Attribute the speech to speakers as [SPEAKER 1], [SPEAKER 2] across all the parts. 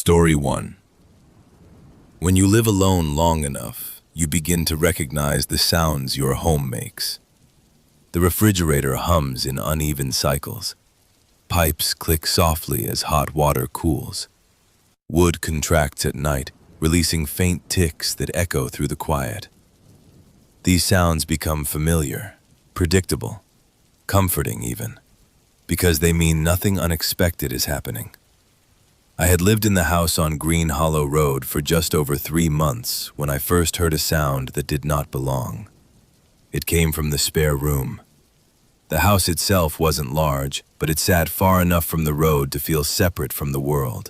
[SPEAKER 1] Story 1. When you live alone long enough, you begin to recognize the sounds your home makes. The refrigerator hums in uneven cycles. Pipes click softly as hot water cools. Wood contracts at night, releasing faint ticks that echo through the quiet. These sounds become familiar, predictable, comforting even, because they mean nothing unexpected is happening. I had lived in the house on Green Hollow Road for just over 3 months when I first heard a sound that did not belong. It came from the spare room. The house itself wasn't large, but it sat far enough from the road to feel separate from the world.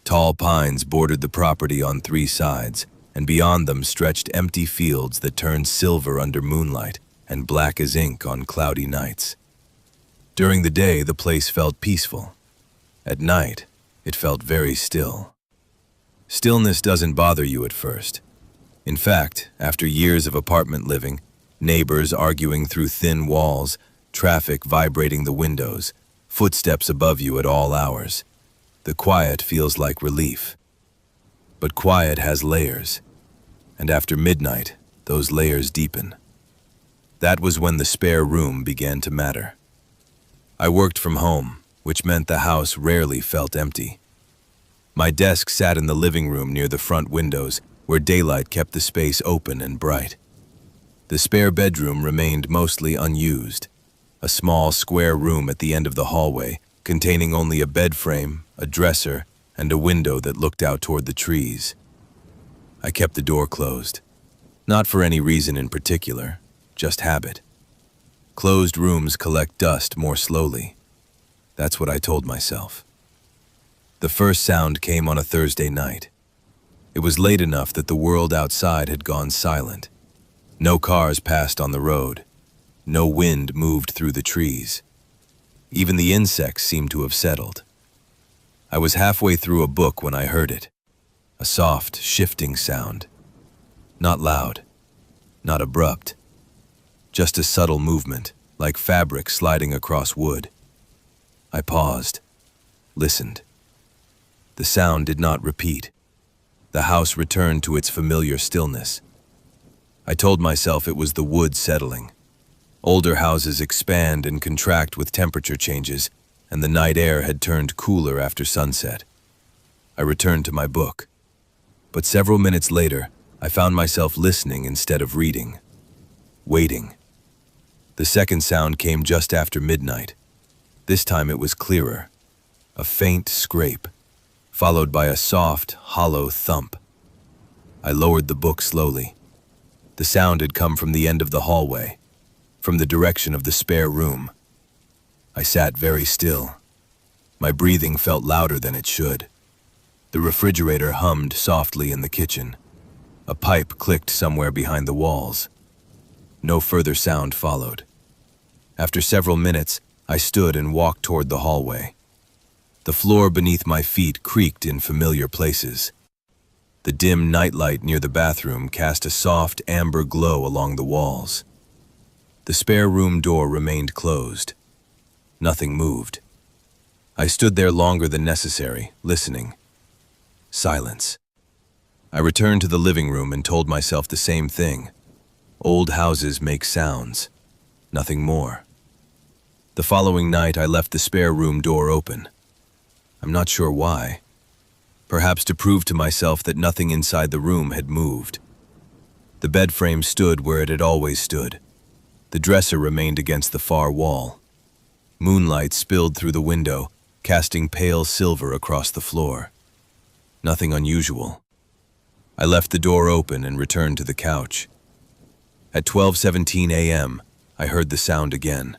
[SPEAKER 1] Tall pines bordered the property on 3 sides, and beyond them stretched empty fields that turned silver under moonlight and black as ink on cloudy nights. During the day, the place felt peaceful. At night, it felt very still. Stillness doesn't bother you at first. In fact, after years of apartment living, neighbors arguing through thin walls, traffic vibrating the windows, footsteps above you at all hours, the quiet feels like relief. But quiet has layers, and after midnight, those layers deepen. That was when the spare room began to matter. I worked from home, which meant the house rarely felt empty. My desk sat in the living room near the front windows, where daylight kept the space open and bright. The spare bedroom remained mostly unused, a small square room at the end of the hallway, containing only a bed frame, a dresser, and a window that looked out toward the trees. I kept the door closed, not for any reason in particular, just habit. Closed rooms collect dust more slowly. That's what I told myself. The first sound came on a Thursday night. It was late enough that the world outside had gone silent. No cars passed on the road. No wind moved through the trees. Even the insects seemed to have settled. I was halfway through a book when I heard it. A soft, shifting sound. Not loud, not abrupt. Just a subtle movement, like fabric sliding across wood. I paused, listened. The sound did not repeat. The house returned to its familiar stillness. I told myself it was the wood settling. Older houses expand and contract with temperature changes, and the night air had turned cooler after sunset. I returned to my book. But several minutes later, I found myself listening instead of reading. Waiting. The second sound came just after midnight. This time it was clearer. A faint scrape, followed by a soft, hollow thump. I lowered the book slowly. The sound had come from the end of the hallway, from the direction of the spare room. I sat very still. My breathing felt louder than it should. The refrigerator hummed softly in the kitchen. A pipe clicked somewhere behind the walls. No further sound followed. After several minutes, I stood and walked toward the hallway. The floor beneath my feet creaked in familiar places. The dim nightlight near the bathroom cast a soft amber glow along the walls. The spare room door remained closed. Nothing moved. I stood there longer than necessary, listening. Silence. I returned to the living room and told myself the same thing. Old houses make sounds. Nothing more. The following night, I left the spare room door open. I'm not sure why. Perhaps to prove to myself that nothing inside the room had moved. The bed frame stood where it had always stood. The dresser remained against the far wall. Moonlight spilled through the window, casting pale silver across the floor. Nothing unusual. I left the door open and returned to the couch. At 12:17 a.m., I heard the sound again.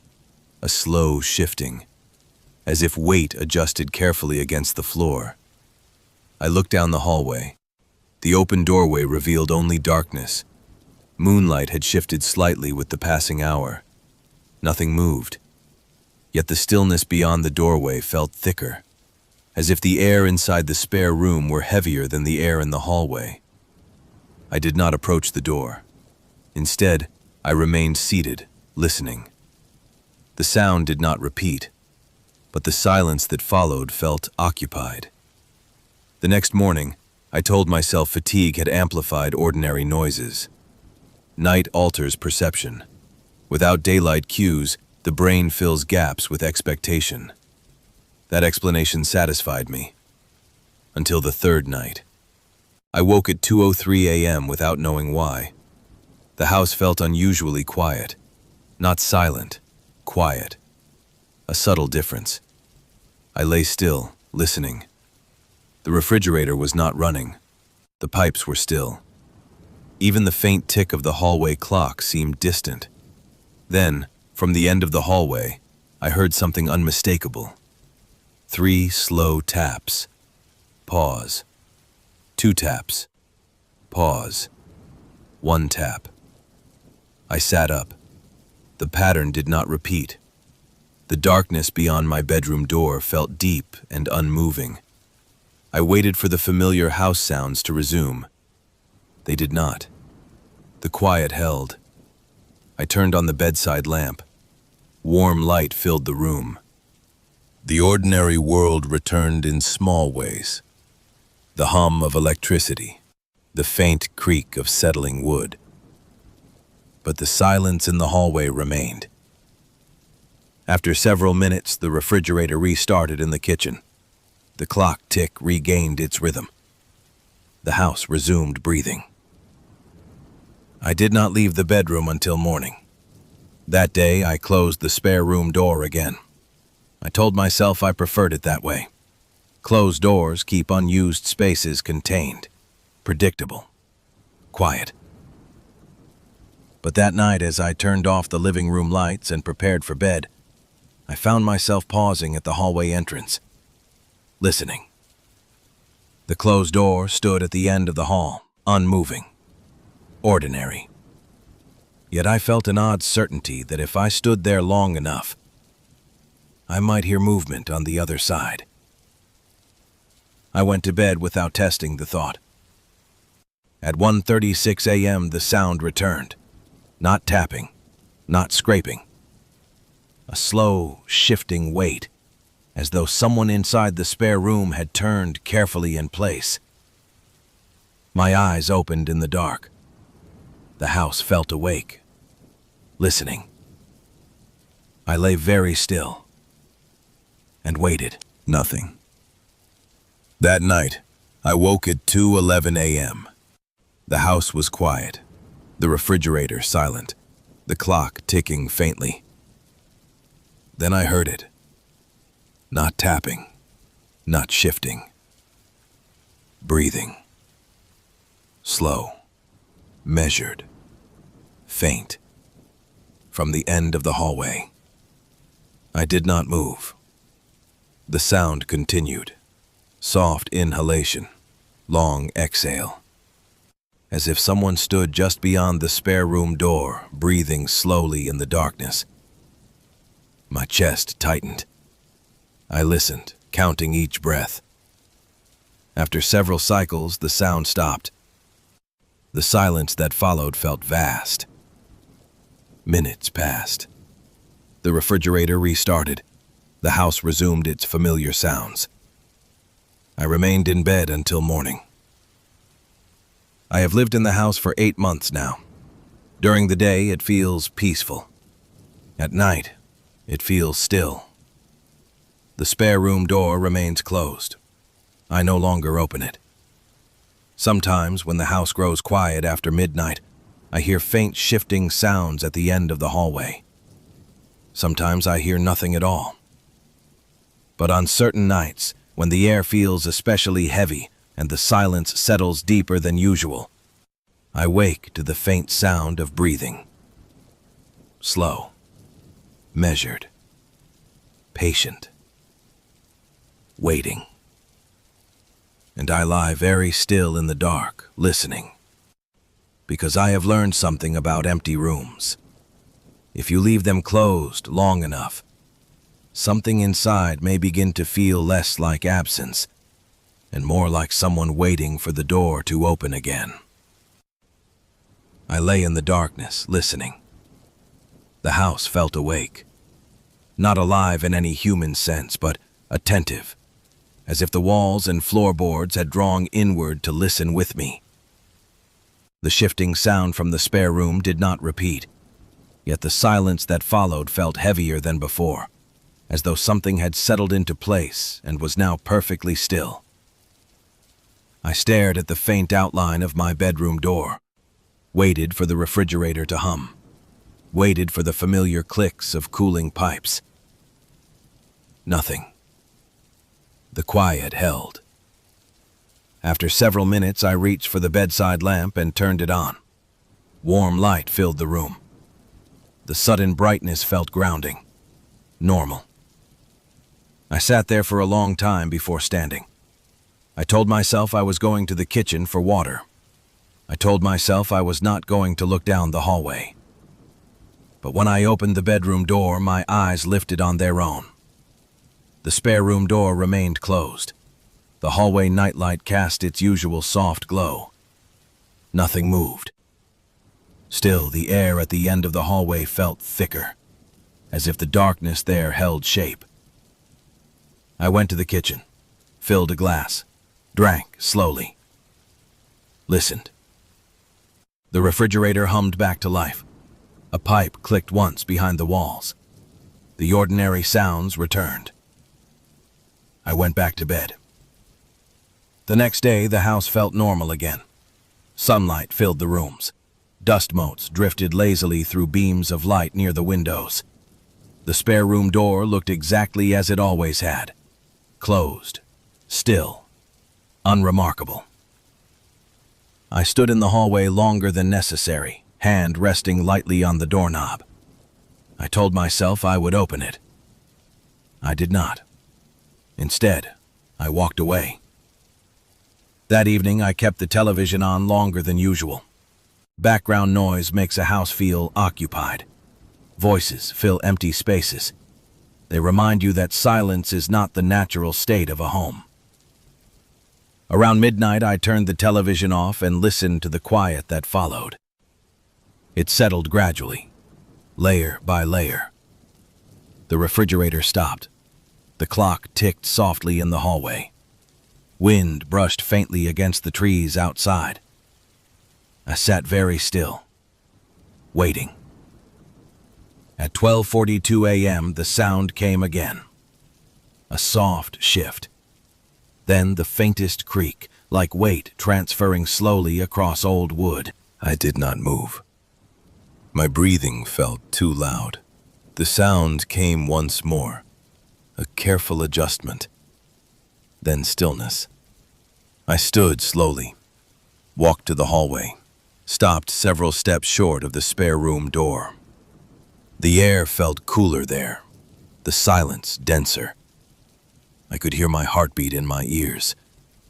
[SPEAKER 1] A slow shifting, as if weight adjusted carefully against the floor. I looked down the hallway. The open doorway revealed only darkness. Moonlight had shifted slightly with the passing hour. Nothing moved. Yet the stillness beyond the doorway felt thicker, as if the air inside the spare room were heavier than the air in the hallway. I did not approach the door. Instead, I remained seated, listening. The sound did not repeat, but the silence that followed felt occupied. The next morning, I told myself fatigue had amplified ordinary noises. Night alters perception. Without daylight cues, the brain fills gaps with expectation. That explanation satisfied me. Until the third night. I woke at 2:03 a.m. without knowing why. The house felt unusually quiet. Not silent, quiet. A subtle difference. I lay still, listening. The refrigerator was not running. The pipes were still. Even the faint tick of the hallway clock seemed distant. Then, from the end of the hallway, I heard something unmistakable. 3 slow taps. Pause. 2 taps. Pause. 1 tap. I sat up. The pattern did not repeat. The darkness beyond my bedroom door felt deep and unmoving. I waited for the familiar house sounds to resume. They did not. The quiet held. I turned on the bedside lamp. Warm light filled the room. The ordinary world returned in small ways. The hum of electricity, the faint creak of settling wood. But the silence in the hallway remained. After several minutes, the refrigerator restarted in the kitchen. The clock tick regained its rhythm. The house resumed breathing. I did not leave the bedroom until morning. That day, I closed the spare room door again. I told myself I preferred it that way. Closed doors keep unused spaces contained, predictable, quiet. But that night, as I turned off the living room lights and prepared for bed, I found myself pausing at the hallway entrance, listening. The closed door stood at the end of the hall, unmoving, ordinary. Yet I felt an odd certainty that if I stood there long enough, I might hear movement on the other side. I went to bed without testing the thought. At 1:36 a.m. the sound returned. Not tapping, not scraping. A slow, shifting weight, as though someone inside the spare room had turned carefully in place. My eyes opened in the dark. The house felt awake, listening. I lay very still and waited. Nothing. That night, I woke at 2:11 a.m. The house was quiet, the refrigerator silent, the clock ticking faintly. Then I heard it. Not tapping, not shifting. Breathing. Slow, measured, faint. From the end of the hallway. I did not move. The sound continued. Soft inhalation, long exhale. As if someone stood just beyond the spare room door, breathing slowly in the darkness. My chest tightened. I listened, counting each breath. After several cycles, the sound stopped. The silence that followed felt vast. Minutes passed. The refrigerator restarted. The house resumed its familiar sounds. I remained in bed until morning. I have lived in the house for 8 months now. During the day, it feels peaceful. At night, it feels still. The spare room door remains closed. I no longer open it. Sometimes, when the house grows quiet after midnight, I hear faint shifting sounds at the end of the hallway. Sometimes I hear nothing at all. But on certain nights, when the air feels especially heavy and the silence settles deeper than usual, I wake to the faint sound of breathing. Slow, measured, patient, waiting. And I lie very still in the dark, listening. Because I have learned something about empty rooms. If you leave them closed long enough, something inside may begin to feel less like absence and more like someone waiting for the door to open again. I lay in the darkness, listening. The house felt awake. Not alive in any human sense, but attentive, as if the walls and floorboards had drawn inward to listen with me. The shifting sound from the spare room did not repeat, yet the silence that followed felt heavier than before, as though something had settled into place and was now perfectly still. I stared at the faint outline of my bedroom door, waited for the refrigerator to hum, waited for the familiar clicks of cooling pipes. Nothing. The quiet held. After several minutes, I reached for the bedside lamp and turned it on. Warm light filled the room. The sudden brightness felt grounding, normal. I sat there for a long time before standing. I told myself I was going to the kitchen for water. I told myself I was not going to look down the hallway. But when I opened the bedroom door, my eyes lifted on their own. The spare room door remained closed. The hallway nightlight cast its usual soft glow. Nothing moved. Still, the air at the end of the hallway felt thicker, as if the darkness there held shape. I went to the kitchen, filled a glass, drank slowly, listened. The refrigerator hummed back to life. A pipe clicked once behind the walls. The ordinary sounds returned. I went back to bed. The next day, the house felt normal again. Sunlight filled the rooms. Dust motes drifted lazily through beams of light near the windows. The spare room door looked exactly as it always had. Closed, still, unremarkable. I stood in the hallway longer than necessary, hand resting lightly on the doorknob. I told myself I would open it. I did not. Instead, I walked away. That evening, I kept the television on longer than usual. Background noise makes a house feel occupied. Voices fill empty spaces. They remind you that silence is not the natural state of a home. Around midnight, I turned the television off and listened to the quiet that followed. It settled gradually, layer by layer. The refrigerator stopped. The clock ticked softly in the hallway. Wind brushed faintly against the trees outside. I sat very still, waiting. At 12:42 a.m., the sound came again. A soft shift. Then the faintest creak, like weight transferring slowly across old wood. I did not move. My breathing felt too loud. The sound came once more, a careful adjustment. Then stillness. I stood slowly, walked to the hallway, stopped several steps short of the spare room door. The air felt cooler there, the silence denser. I could hear my heartbeat in my ears.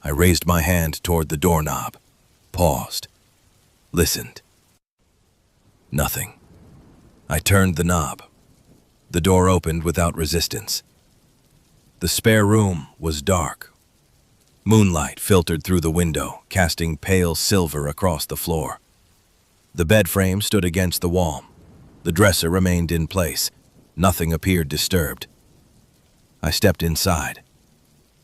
[SPEAKER 1] I raised my hand toward the doorknob, paused, listened. Nothing. I turned the knob. The door opened without resistance. The spare room was dark. Moonlight filtered through the window, casting pale silver across the floor. The bed frame stood against the wall. The dresser remained in place. Nothing appeared disturbed. I stepped inside.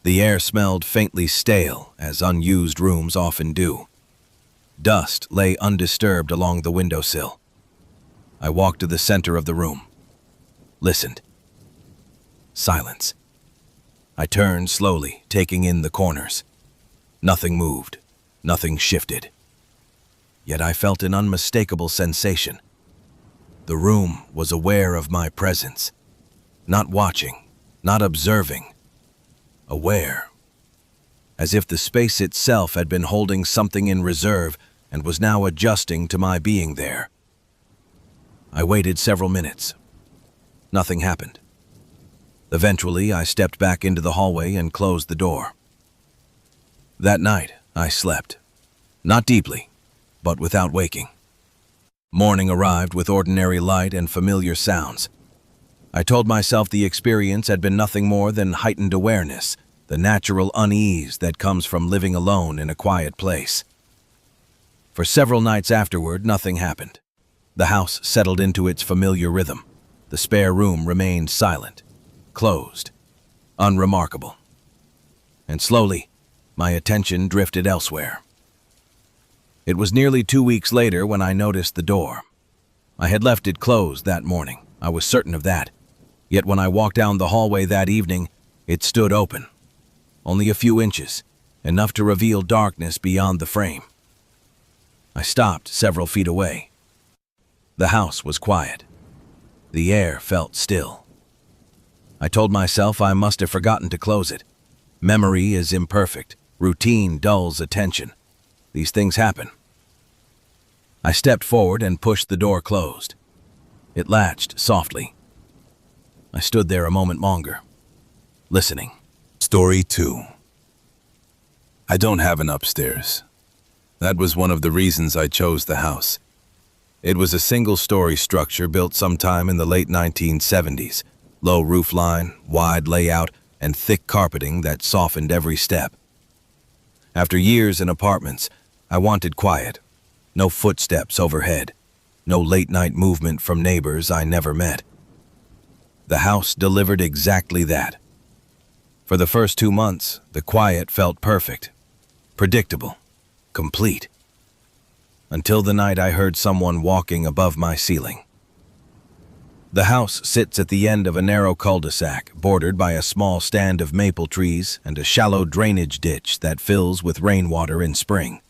[SPEAKER 1] The air smelled faintly stale, as unused rooms often do. Dust lay undisturbed along the windowsill. I walked to the center of the room. Listened. Silence. I turned slowly, taking in the corners. Nothing moved. Nothing shifted. Yet I felt an unmistakable sensation. The room was aware of my presence. Not watching, not observing. Aware. As if the space itself had been holding something in reserve and was now adjusting to my being there. I waited several minutes. Nothing happened. Eventually, I stepped back into the hallway and closed the door. That night, I slept. Not deeply, but without waking. Morning arrived with ordinary light and familiar sounds. I told myself the experience had been nothing more than heightened awareness, the natural unease that comes from living alone in a quiet place. For several nights afterward, nothing happened. The house settled into its familiar rhythm. The spare room remained silent, closed, unremarkable.
[SPEAKER 2] and slowly, my attention drifted elsewhere. It was nearly 2 weeks later when I noticed the door. I had left it closed that morning, I was certain of that. Yet when I walked down the hallway that evening, it stood open. Only a few inches, enough to reveal darkness beyond the frame. I stopped several feet away. The house was quiet. The air felt still. I told myself I must have forgotten to close it. Memory is imperfect. Routine dulls attention. These things happen. I stepped forward and pushed the door closed. It latched softly. I stood there a moment longer, listening.
[SPEAKER 1] Story 2. I don't have an upstairs. That was one of the reasons I chose the house. It was a single-story structure built sometime in the late 1970s. Low roofline, wide layout, and thick carpeting that softened every step. After years in apartments, I wanted quiet. No footsteps overhead. No late-night movement from neighbors I never met. The house delivered exactly that. For the first 2 months, the quiet felt perfect. Predictable. Complete. Until the night I heard someone walking above my ceiling. The house sits at the end of a narrow cul-de-sac, bordered by a small stand of maple trees and a shallow drainage ditch that fills with rainwater in spring.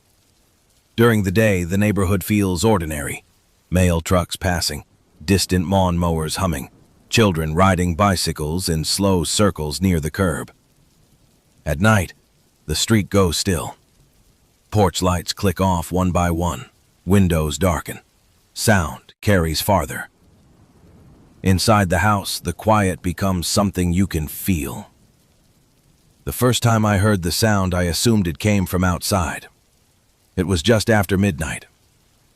[SPEAKER 1] During the day, the neighborhood feels ordinary. Mail trucks passing, distant lawn mowers humming, children riding bicycles in slow circles near the curb. At night, the street goes still. Porch lights click off one by one. Windows darken. Sound carries farther. Inside the house, the quiet becomes something you can feel. The first time I heard the sound, I assumed it came from outside. It was just after midnight.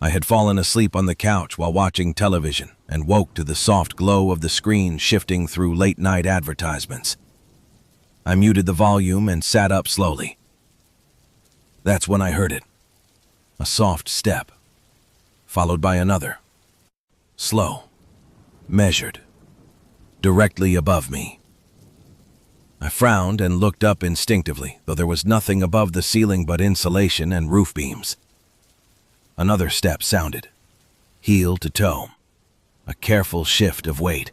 [SPEAKER 1] I had fallen asleep on the couch while watching television and woke to the soft glow of the screen shifting through late-night advertisements. I muted the volume and sat up slowly. That's when I heard it. A soft step, followed by another. Slow. Measured. Directly above me. I frowned and looked up instinctively, though there was nothing above the ceiling but insulation and roof beams. Another step sounded. Heel to toe. A careful shift of weight.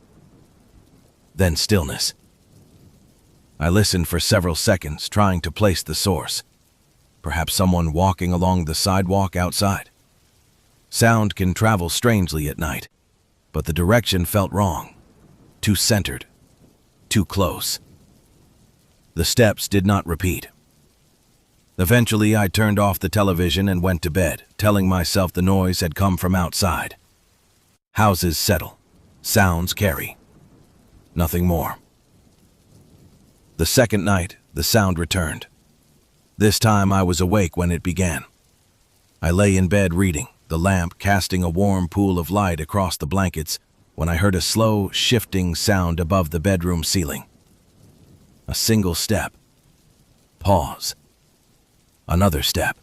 [SPEAKER 1] Then stillness. I listened for several seconds, trying to place the source. Perhaps someone walking along the sidewalk outside. Sound can travel strangely at night, but the direction felt wrong. Too centered. Too close. The steps did not repeat. Eventually, I turned off the television and went to bed, telling myself the noise had come from outside. Houses settle. Sounds carry. Nothing more. The second night, the sound returned. This time I was awake when it began. I lay in bed reading, the lamp casting a warm pool of light across the blankets, when I heard a slow, shifting sound above the bedroom ceiling. A single step. Pause. Another step.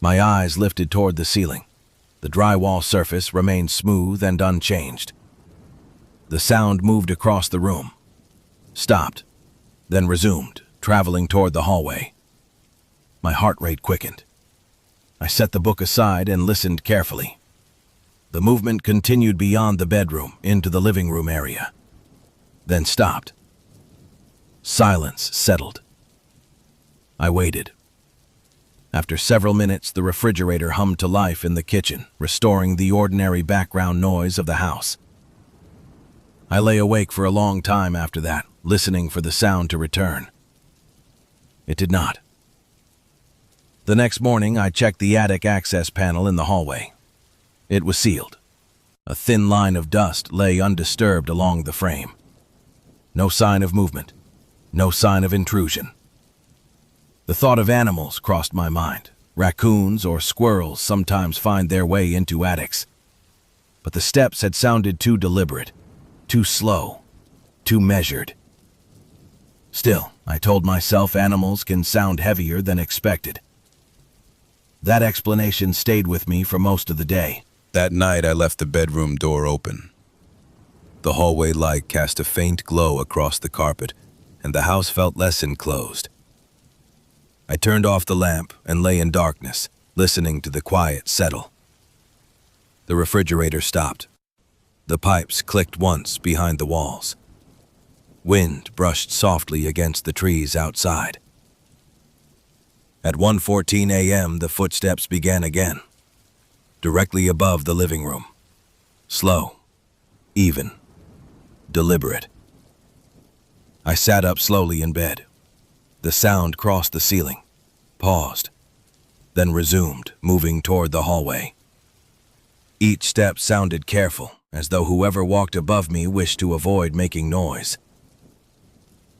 [SPEAKER 1] My eyes lifted toward the ceiling. The drywall surface remained smooth and unchanged. The sound moved across the room. Stopped. Then resumed, traveling toward the hallway. My heart rate quickened. I set the book aside and listened carefully. The movement continued beyond the bedroom, into the living room area. Then stopped. Silence settled. I waited. After several minutes, the refrigerator hummed to life in the kitchen, restoring the ordinary background noise of the house. I lay awake for a long time after that, listening for the sound to return. It did not. The next morning, I checked the attic access panel in the hallway. It was sealed. A thin line of dust lay undisturbed along the frame. No sign of movement. No sign of intrusion. The thought of animals crossed my mind. Raccoons or squirrels sometimes find their way into attics. But the steps had sounded too deliberate, too slow, too measured. Still, I told myself animals can sound heavier than expected. That explanation stayed with me for most of the day. That night I left the bedroom door open. The hallway light cast a faint glow across the carpet, and the house felt less enclosed. I turned off the lamp and lay in darkness, listening to the quiet settle. The refrigerator stopped. The pipes clicked once behind the walls. Wind brushed softly against the trees outside. At 1:14 a.m., the footsteps began again, directly above the living room. Slow, even, deliberate. I sat up slowly in bed. The sound crossed the ceiling, paused, then resumed, moving toward the hallway. Each step sounded careful, as though whoever walked above me wished to avoid making noise.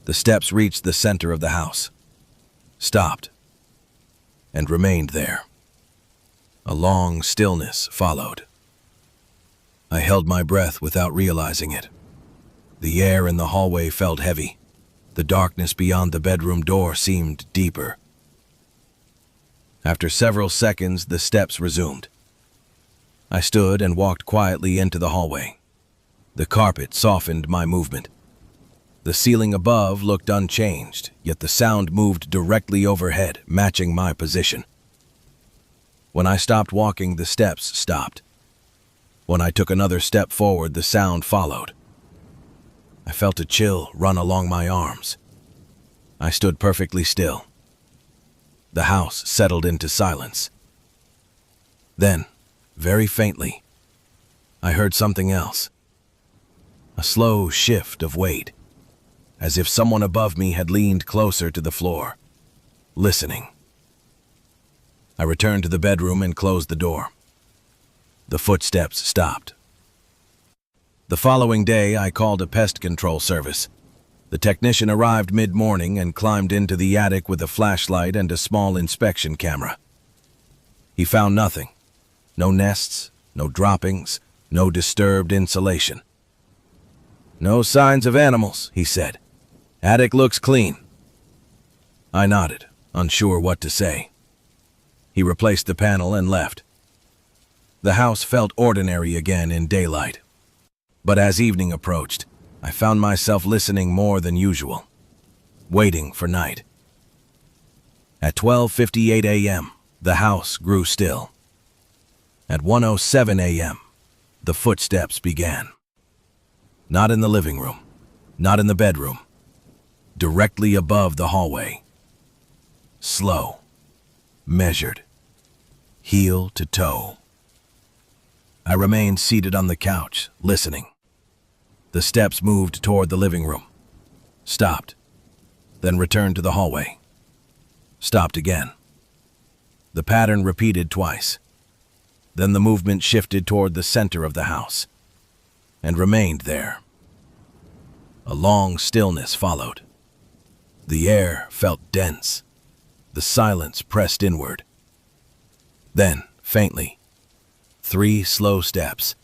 [SPEAKER 1] The steps reached the center of the house, stopped, and remained there. A long stillness followed. I held my breath without realizing it. The air in the hallway felt heavy. The darkness beyond the bedroom door seemed deeper. After several seconds, the steps resumed. I stood and walked quietly into the hallway. The carpet softened my movement. The ceiling above looked unchanged, yet the sound moved directly overhead, matching my position. When I stopped walking, the steps stopped. When I took another step forward, the sound followed. I felt a chill run along my arms. I stood perfectly still. The house settled into silence. Then, very faintly, I heard something else. A slow shift of weight, as if someone above me had leaned closer to the floor, listening. I returned to the bedroom and closed the door. The footsteps stopped. The following day, I called a pest control service. The technician arrived mid-morning and climbed into the attic with a flashlight and a small inspection camera. He found nothing. No nests, no droppings, no disturbed insulation. "No signs of animals," he said. "Attic looks clean." I nodded, unsure what to say. He replaced the panel and left. The house felt ordinary again in daylight. But as evening approached, I found myself listening more than usual, waiting for night. At 12:58 a.m., the house grew still. At 1:07 a.m., the footsteps began. Not in the living room, not in the bedroom, directly above the hallway. Slow, measured, heel to toe. I remained seated on the couch, listening. The steps moved toward the living room, stopped, then returned to the hallway, stopped again. The pattern repeated twice. Then the movement shifted toward the center of the house, and remained there. A long stillness followed. The air felt dense. The silence pressed inward. Then, faintly, 3 slow steps,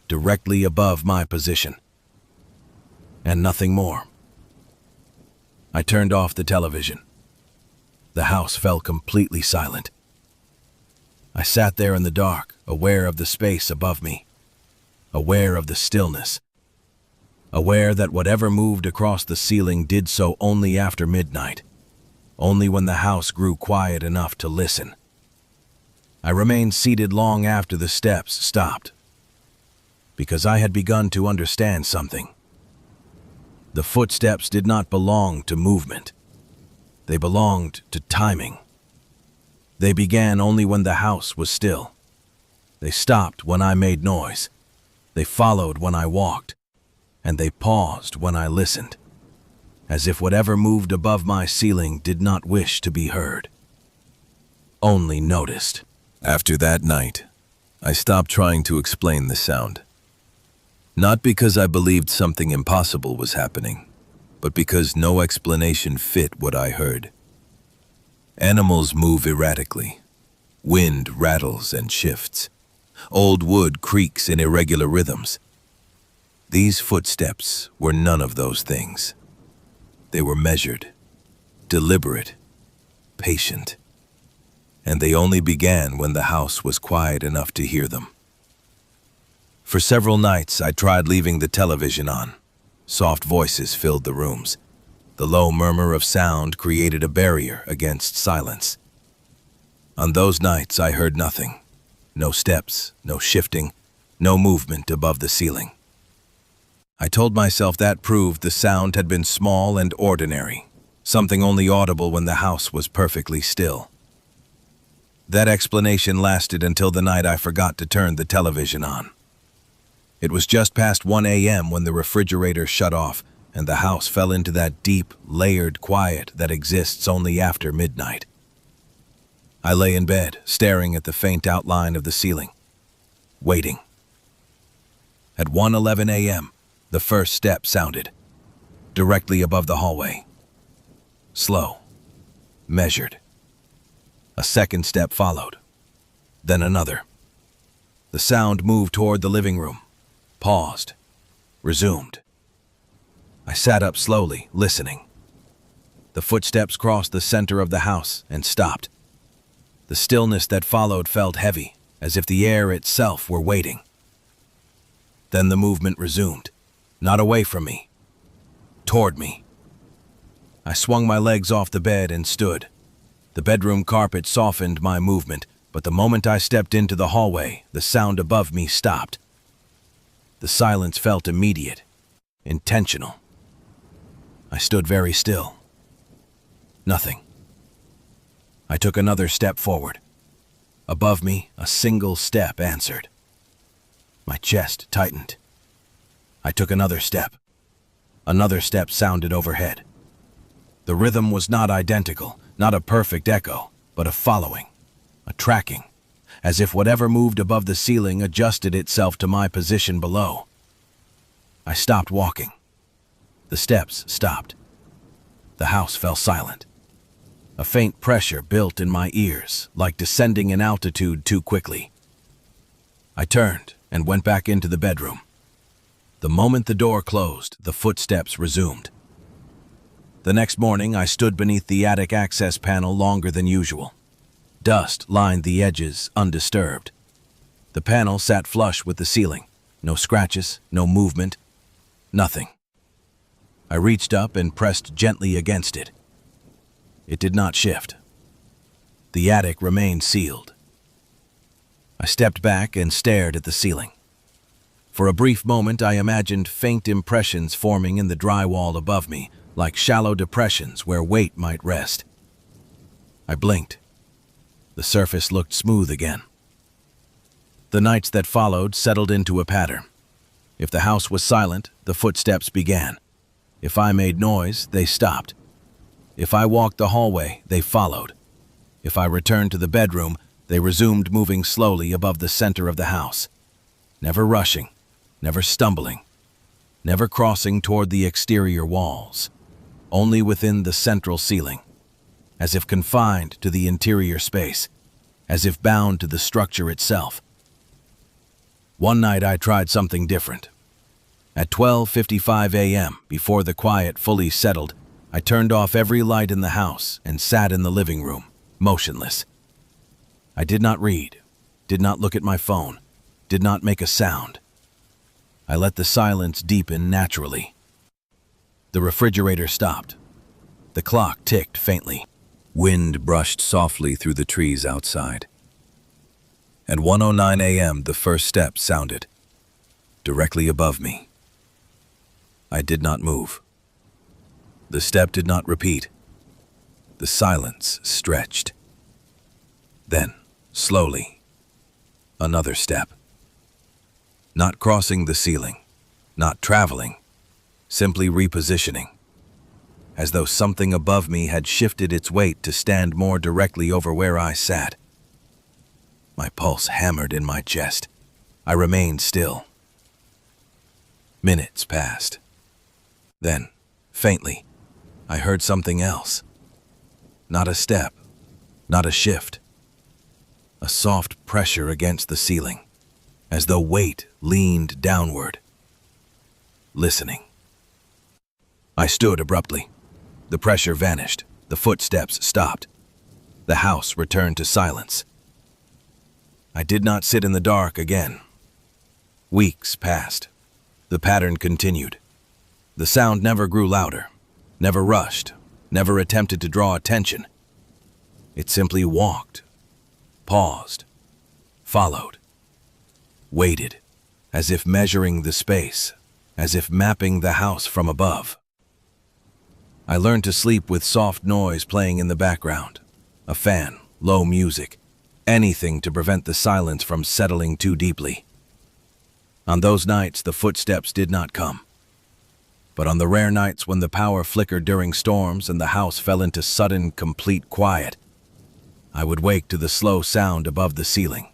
[SPEAKER 1] directly above my position. And nothing more. I turned off the television. The house fell completely silent. I sat there in the dark, aware of the space above me, aware of the stillness, aware that whatever moved across the ceiling did so only after midnight, only when the house grew quiet enough to listen. I remained seated long after the steps stopped, because I had begun to understand something. The footsteps did not belong to movement. They belonged to timing. They began only when the house was still. They stopped when I made noise. They followed when I walked. And they paused when I listened, as if whatever moved above my ceiling did not wish to be heard, only noticed. After that night, I stopped trying to explain the sound. Not because I believed something impossible was happening, but because no explanation fit what I heard. Animals move erratically. Wind rattles and shifts. Old wood creaks in irregular rhythms. These footsteps were none of those things. They were measured, deliberate, patient. And they only began when the house was quiet enough to hear them. For several nights, I tried leaving the television on. Soft voices filled the rooms. The low murmur of sound created a barrier against silence. On those nights, I heard nothing. No steps, no shifting, no movement above the ceiling. I told myself that proved the sound had been small and ordinary, something only audible when the house was perfectly still. That explanation lasted until the night I forgot to turn the television on. It was just past 1 a.m. when the refrigerator shut off and the house fell into that deep, layered quiet that exists only after midnight. I lay in bed, staring at the faint outline of the ceiling, waiting. At 1:11 a.m., the first step sounded, directly above the hallway. Slow, measured. A second step followed, then another. The sound moved toward the living room, paused, resumed. I sat up slowly, listening. The footsteps crossed the center of the house and stopped. The stillness that followed felt heavy, as if the air itself were waiting. Then the movement resumed, not away from me, toward me. I swung my legs off the bed and stood. The bedroom carpet softened my movement, but the moment I stepped into the hallway, the sound above me stopped. The silence felt immediate, intentional. I stood very still. Nothing. I took another step forward. Above me, a single step answered. My chest tightened. I took another step. Another step sounded overhead. The rhythm was not identical, not a perfect echo, but a following, a tracking, as if whatever moved above the ceiling adjusted itself to my position below. I stopped walking. The steps stopped. The house fell silent. A faint pressure built in my ears, like descending in altitude too quickly. I turned and went back into the bedroom. The moment the door closed, the footsteps resumed. The next morning, I stood beneath the attic access panel longer than usual. Dust lined the edges, undisturbed. The panel sat flush with the ceiling. No scratches, no movement, nothing. I reached up and pressed gently against it. It did not shift. The attic remained sealed. I stepped back and stared at the ceiling. For a brief moment, I imagined faint impressions forming in the drywall above me, like shallow depressions where weight might rest. I blinked. The surface looked smooth again. The nights that followed settled into a pattern. If the house was silent, the footsteps began. If I made noise, they stopped. If I walked the hallway, they followed. If I returned to the bedroom, they resumed moving slowly above the center of the house. Never rushing, never stumbling, never crossing toward the exterior walls. Only within the central ceiling, as if confined to the interior space, as if bound to the structure itself. One night I tried something different. At 12:55 a.m., before the quiet fully settled, I turned off every light in the house and sat in the living room, motionless. I did not read, did not look at my phone, did not make a sound. I let the silence deepen naturally. The refrigerator stopped. The clock ticked faintly. Wind brushed softly through the trees outside. At 1:09 a.m., the first step sounded, directly above me. I did not move. The step did not repeat. The silence stretched. Then, slowly, another step. Not crossing the ceiling, not traveling, simply repositioning, as though something above me had shifted its weight to stand more directly over where I sat. My pulse hammered in my chest. I remained still. Minutes passed. Then, faintly, I heard something else. Not a step, not a shift. A soft pressure against the ceiling, as though weight leaned downward. Listening. I stood abruptly. The pressure vanished. The footsteps stopped. The house returned to silence. I did not sit in the dark again. Weeks passed. The pattern continued. The sound never grew louder,
[SPEAKER 2] never rushed, never attempted to draw attention. It simply walked, paused, followed, waited, as if measuring the space, as if mapping the house from above. I learned to sleep with soft noise playing in the background, a fan, low music, anything to prevent the silence from settling too deeply. On those nights, the footsteps did not come. But on the rare nights when the power flickered during storms and the house fell into sudden, complete quiet, I would wake to the slow sound above the ceiling,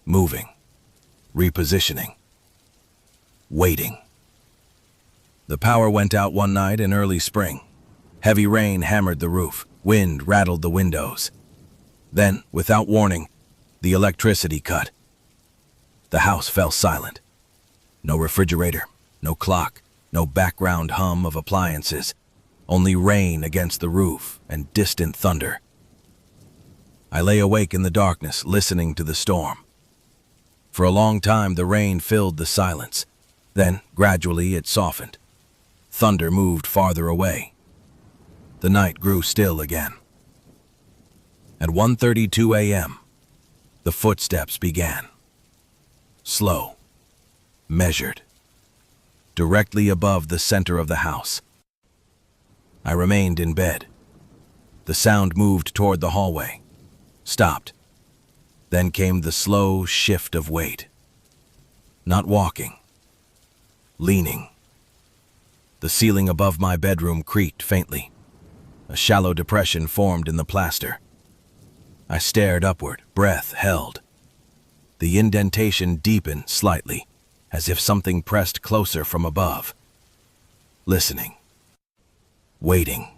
[SPEAKER 2] moving, repositioning, waiting. The power went out one night in early spring. Heavy rain hammered the roof, wind rattled the windows. Then, without warning, the electricity cut. The house fell silent. No refrigerator, no clock, no background hum of appliances, only rain against the roof and distant thunder. I lay awake in the darkness, listening to the storm. For a long time, the rain filled the silence. Then, gradually, it softened. Thunder moved farther away. The night grew still again. At 1:32 a.m., the footsteps began. Slow, measured, directly above the center of the house. I remained in bed. The sound moved toward the hallway, stopped. Then came the slow shift of weight. Not walking, leaning. The ceiling above my bedroom creaked faintly. A shallow depression formed in the plaster. I stared upward, breath held. The indentation deepened slightly, as if something pressed closer from above. Listening. Waiting.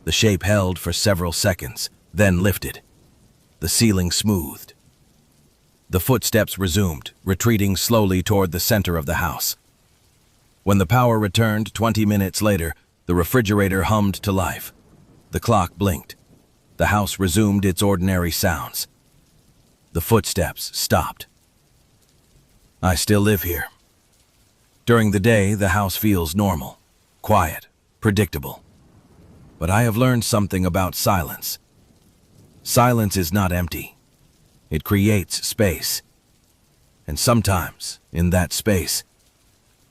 [SPEAKER 2] The shape held for several seconds, then lifted. The ceiling smoothed. The footsteps resumed, retreating slowly toward the center of the house. When the power returned 20 minutes later, the refrigerator hummed to life. The clock blinked. The house resumed its ordinary sounds. The footsteps stopped. I still live here. During the day, the house feels normal, quiet, predictable. But I have learned something about silence. Silence is not empty. It creates space. And sometimes, in that space,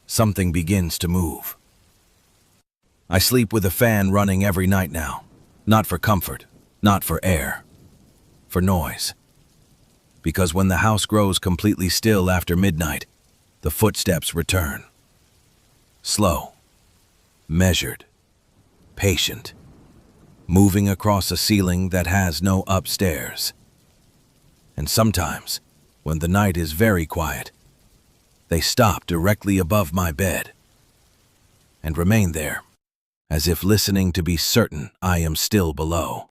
[SPEAKER 2] something begins to move. I sleep with a fan running every night now, not for comfort, not for air, for noise. Because when the house grows completely still after midnight, the footsteps return. Slow, measured, patient, moving across a ceiling that has no upstairs. And sometimes, when the night is very quiet, they stop directly above my bed and remain there, as if listening to be certain I am still below.